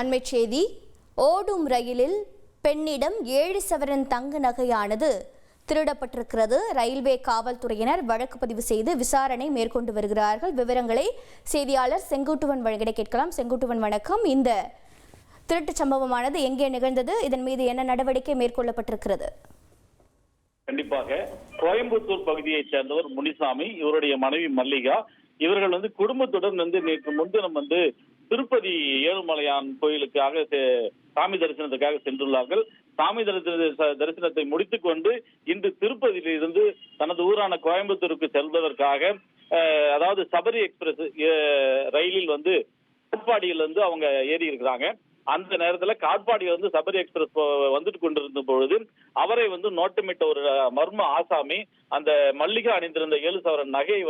அண்மைச் செய்தி. ஓடும் ரயிலில் பெண்ணிடம் 7 சவரன் தங்க நகையானது திருடப்பட்டிருக்கிறது. ரயில்வே காவல்துறையினர் வழக்கு பதிவு செய்து விசாரணை மேற்கொண்டு வருகிறார்கள். விவரங்களை செய்தியாளர் செங்குட்டுவன் வழங்கிட கேட்கலாம். செங்குட்டுவன் வணக்கம். இந்த திருட்டு சம்பவமானது எங்கே நிகழ்ந்தது? இதன் மீது என்ன நடவடிக்கை மேற்கொள்ளப்பட்டிருக்கிறது? கண்டிப்பாக கோயம்புத்தூர் பகுதியைச் சேர்ந்தவர் முனிசாமி, இவருடைய மனைவி மல்லிகா. இவர்கள் குடும்பத்துடன் நேற்று முன்தினம் திருப்பதி ஏழுமலையான் கோயிலுக்காக சாமி தரிசனத்துக்காக சென்றுள்ளார்கள். சாமி தரிசனத்தை முடித்துக் கொண்டு இன்று திருப்பதியிலிருந்து தனது ஊரான கோயம்புத்தூருக்கு செல்வதற்காக அதாவது சபரி எக்ஸ்பிரஸ் ரயிலில் காட்பாடியில் அவங்க ஏறி இருக்கிறாங்க. அந்த நேரத்துல காட்பாடியில சபரி எக்ஸ்பிரஸ் வந்துட்டு கொண்டிருந்த பொழுது அவரை நோட்டமிட்ட ஒரு மர்ம ஆசாமி அந்த மல்லிகா அணிந்திருந்த 7 சவரன் நகையை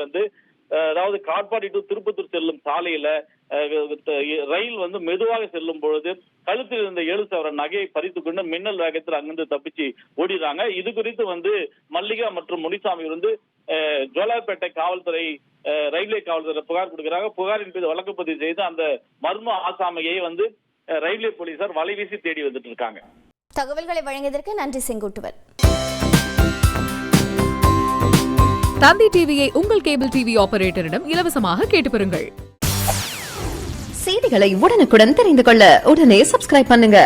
அதாவது காட்பாடி டு திருப்பத்தூர் செல்லும் சாலையில ரயில் மெதுவாக செல்லும் பொழுது கழுத்தில் இருந்த 7 சவரன் நகையை பறித்து கொண்டு மின்னல் வேகத்தில் அங்கிருந்து தப்பிச்சு ஓடிடுறாங்க. இது குறித்து மல்லிகா மற்றும் முனிசாமி ஜோலார்பேட்டை காவல்துறை ரயில்வே காவல்துறை புகார் கொடுக்கிறாங்க. புகாரின் மீது வழக்கு பதிவு செய்து அந்த மர்ம ஆசாமியை ரயில்வே போலீசார் வலைவீசி தேடி வந்துட்டு இருக்காங்க. தகவல்களை வழங்கியதற்கு நன்றி செங்குட்டுவன். தந்தி டிவியை உங்கள் கேபிள் டிவி ஆபரேட்டரிடம் இலவசமாக கேட்டு பெறுங்கள். செய்திகளை உடனுக்குடன் தெரிந்து கொள்ள உடனே சப்ஸ்கிரைப் பண்ணுங்க.